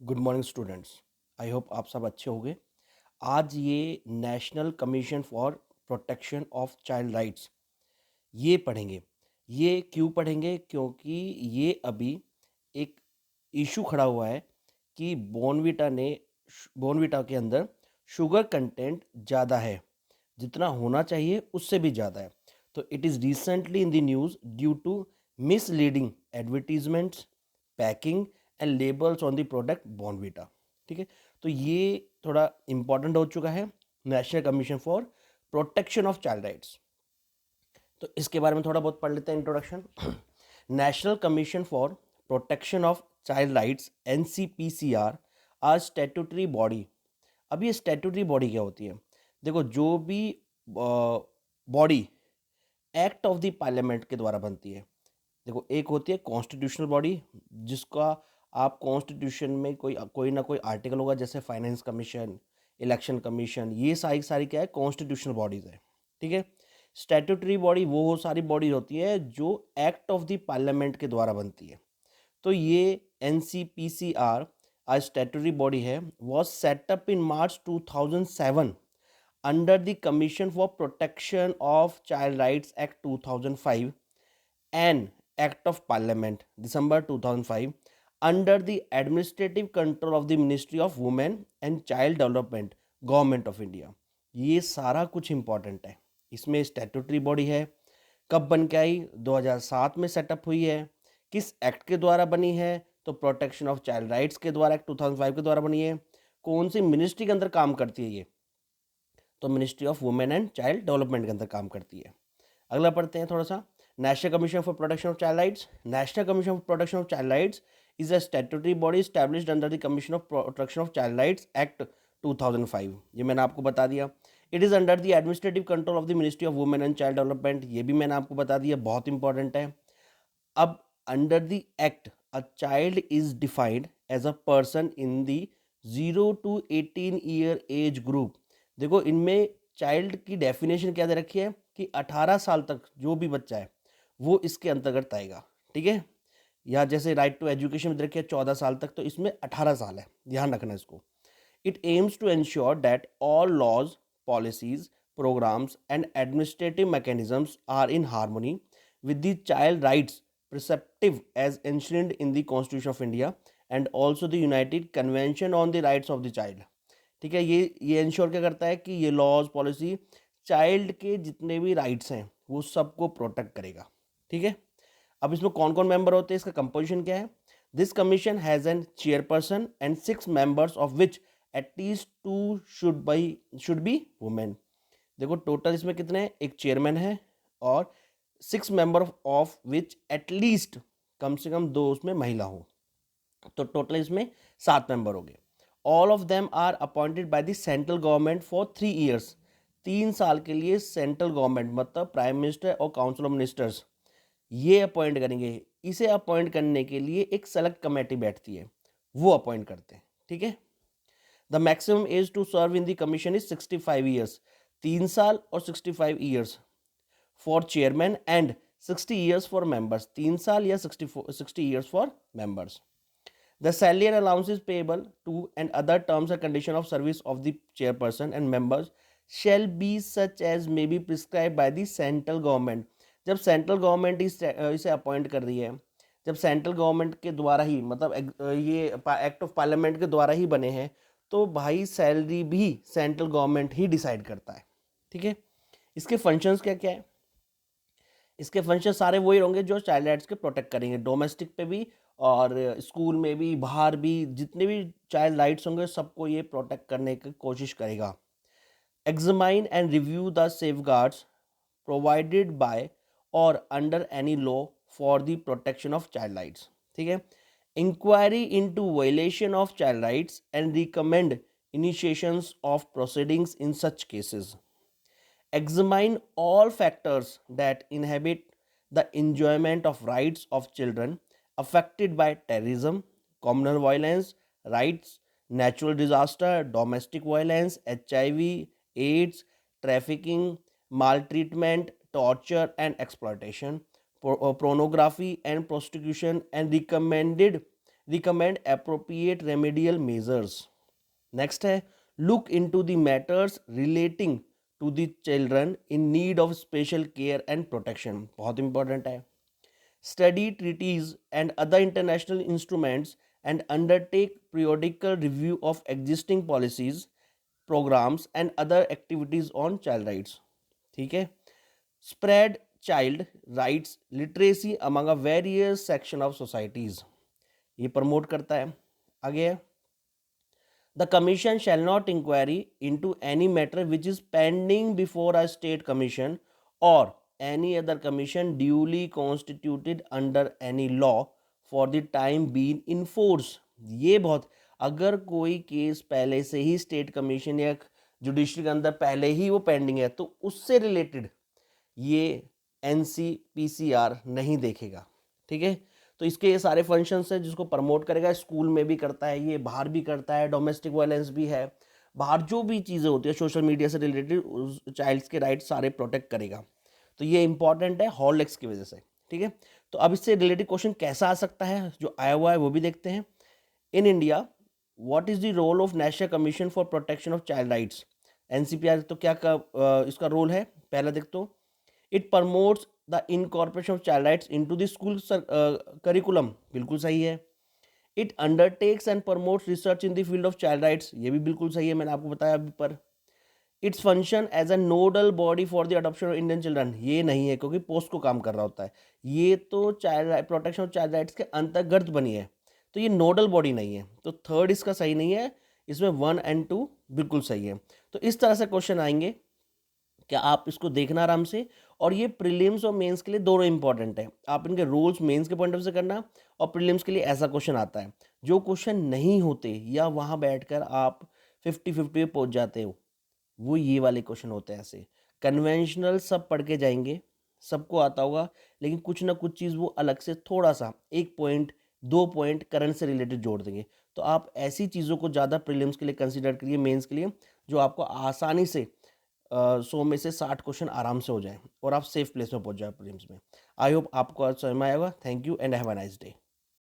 Good morning students. I hope आप सब अच्छे होंगे। आज ये national commission for protection of child rights ये पढ़ेंगे। ये क्यों पढ़ेंगे? क्योंकि ये अभी एक इशू खड़ा हुआ है कि बॉर्नविटा के अंदर शुगर कंटेंट ज़्यादा है, जितना होना चाहिए उससे भी ज़्यादा है। तो it is recently in the news due to misleading advertisements, packing and labels on the product Bournvita. ठीक है, तो ये थोड़ा इम्पॉर्टेंट हो चुका है। National commission for protection of child rights, तो इसके बारे में थोड़ा बहुत पढ़ लेते हैं introduction. National commission for protection of child rights NCPCR are statutory body. अब ये स्टैट्यूटरी बॉडी क्या होती है? देखो, जो भी body act of the parliament के द्वारा बनती है। देखो, एक होती है कॉन्स्टिट्यूशनल बॉडी, जिसका आप कॉन्स्टिट्यूशन में कोई कोई ना कोई आर्टिकल होगा, जैसे फाइनेंस कमीशन, इलेक्शन कमीशन, ये सारी सारी क्या है, कॉन्स्टिट्यूशनल बॉडीज है। ठीक है। स्टैट्यूटरी बॉडी वो सारी बॉडी होती है जो एक्ट ऑफ द पार्लियामेंट के द्वारा बनती है। तो ये NCPCR आज स्टैट्यूटरी बॉडी है, was setup in March 2007 under the Commission for Protection of Child Rights Act 2005 and Act of Parliament December 2005 under the administrative control of the Ministry of Women and Child Development, Government of India। ये सारा कुछ important है। इसमें statutory body है, कब बन के आई? 2007 में सेटअप हुई है। किस एक्ट के द्वारा बनी है? तो प्रोटेक्शन ऑफ चाइल्ड राइट्स के द्वारा, एक्ट 2005 के द्वारा बनी है। कौन सी मिनिस्ट्री के अंदर काम करती है ये? तो ministry of women and child development के अंदर काम करती है। अगला पढ़ते हैं थोड़ा सा। National commission for protection of child rights. National commission for protection of child rights is a statutory body established under the commission of protection of child rights act 2005। ये मैंने आपको बता दिया। It is under the administrative control of the ministry of women and child development, ये भी मैंने आपको बता दिया, बहुत इंपॉर्टेंट है। अब under the act a child is defined as a person in the 0 to 18 year age group. देखो, इनमें चाइल्ड की डेफिनेशन क्या दे रखी है कि 18 साल तक जो भी बच्चा है वो इसके अंतर्गत आएगा। ठीक है। या जैसे राइट टू एजुकेशन में दे रखी है 14 साल तक, तो इसमें 18 साल है, ध्यान रखना इसको। It aims to ensure that all laws, policies, programs, and administrative mechanisms are in harmony with the child rights preceptive as enshrined in the Constitution of India and also the United Convention on the Rights of the Child। ठीक है, ये ensure क्या करता है कि ये laws policy child के जितने भी राइट्स हैं वो सबको प्रोटेक्ट करेगा। ठीक है। अब इसमें कौन कौन मेंबर होते हैं, इसका कंपोजिशन क्या है? This commission has an chairperson and 6 members of which at least 2 should be women. देखो, टोटल इसमें कितने हैं? एक चेयरमैन है और 6 मेंबर ऑफ विच एटलीस्ट, कम से कम 2 उसमें महिला हो, तो टोटल इसमें 7 मेंबर हो गए। All of them are appointed by the central government for 3 years. 3 साल के लिए सेंट्रल गवर्नमेंट मतलब प्राइम मिनिस्टर और काउंसिल ऑफ मिनिस्टर्स ये अपॉइंट करेंगे। इसे अपॉइंट करने के लिए एक सेलेक्ट कमेटी बैठती है, वो अपॉइंट करते हैं। ठीक है। The maximum age to serve in the commission is 65 years. 3 साल और 65 years for chairman and 60 years for members. 3 साल या 60 years for members. The salary and allowance is payable to and other terms and condition of service of the chairperson and members shall be such as may be prescribed by the central government। जब central government इसे appoint कर रही है, जब central government के द्वारा ही, मतलब ये एक्ट ऑफ पार्लियामेंट के द्वारा ही बने हैं, तो भाई सैलरी भी सेंट्रल गवर्नमेंट ही डिसाइड करता है। ठीक है। इसके फंक्शंस क्या क्या है? इसके फंक्शन सारे वही होंगे जो चाइल्ड राइट्स के प्रोटेक्ट करेंगे, डोमेस्टिक पे भी और स्कूल में भी, बाहर भी, जितने भी चाइल्ड राइट्स होंगे सबको ये प्रोटेक्ट करने की कोशिश करेगा। Examine and review the safeguards provided by or under any law for the protection of child rights. ठीक है। Inquiry into violation of child rights and recommend initiations of proceedings in such cases. Examine all factors that inhibit the enjoyment of rights of children affected by terrorism, communal violence, rights, natural disaster, domestic violence, HIV, AIDS, trafficking, maltreatment, torture and exploitation, pornography and prostitution, and recommended recommend appropriate remedial measures. Next है look into the matters relating to the children in need of special care and protection, बहुत important है। Study treaties and other international instruments and undertake periodical review of existing policies, programs and other activities on child rights। ठीक है। spread child rights literacy among a various section of societies, ये promote करता है। आगे है the commission shall not inquiry into any matter which is pending before a state commission or any other commission duly constituted under any law for the time being in force। ये बहुत, अगर कोई case पहले से ही state commission या judiciary के अंदर पहले ही वो पेंडिंग है तो उससे रिलेटेड ये NCPCR नहीं देखेगा। ठीक है, तो इसके ये सारे फंक्शंस हैं जिसको प्रमोट करेगा, स्कूल में भी करता है, ये बाहर भी करता है, डोमेस्टिक वायलेंस भी है, बाहर जो भी चीज़ें होती है सोशल मीडिया से रिलेटेड उस चाइल्ड्स के राइट्स सारे प्रोटेक्ट करेगा। तो ये इंपॉर्टेंट है हॉर्लिक्स की वजह से। ठीक है, तो अब इससे रिलेटेड क्वेश्चन कैसा आ सकता है जो आया हुआ है वो भी देखते हैं। In India what is the role of national commission for protection of child rights, NCPR तो क्या इसका रोल है, पहला देख तो it promotes the incorporation of child rights into the school curriculum, बिल्कुल सही है। It undertakes and promotes research in the field of child rights, ये भी बिल्कुल सही है, मैंने आपको बताया अभी पर। Its function as a nodal body for the adoption of Indian children, ये नहीं है क्योंकि पोस्ट को काम कर रहा होता है, ये तो child protection of child rights के अंतर्गत बनी है, तो ये नोडल बॉडी नहीं है, तो थर्ड इसका सही नहीं है, इसमें 1 और 2 बिल्कुल सही है। तो इस तरह से क्वेश्चन आएंगे, क्या आप इसको देखना आराम से, और ये प्रीलिम्स और मेंस के लिए दोनों इंपॉर्टेंट है, आप इनके रूल्स मेंस के पॉइंट ऑफ से करना, और प्रीलिम्स के लिए ऐसा क्वेश्चन आता है। जो क्वेश्चन नहीं होते या वहाँ बैठकर आप 50-50 पे पहुँच जाते हो, वो ये वाले क्वेश्चन होते हैं ऐसे। कन्वेंशनल सब पढ़ के जाएंगे, सबको आता होगा, लेकिन कुछ ना कुछ चीज़ वो अलग से थोड़ा सा 1 पॉइंट 2 पॉइंट करंट से रिलेटेड जोड़ देंगे। तो आप ऐसी चीज़ों को ज़्यादा प्रीलिम्स के लिए कंसिडर करिए, मेंस के लिए, जो आपको आसानी से 100 में से 60 क्वेश्चन आराम से हो जाए और आप सेफ प्लेस में पहुंच जाए प्रीलिम्स में। आई होप आपको आज समझ में आएगा। Thank you and have a nice day.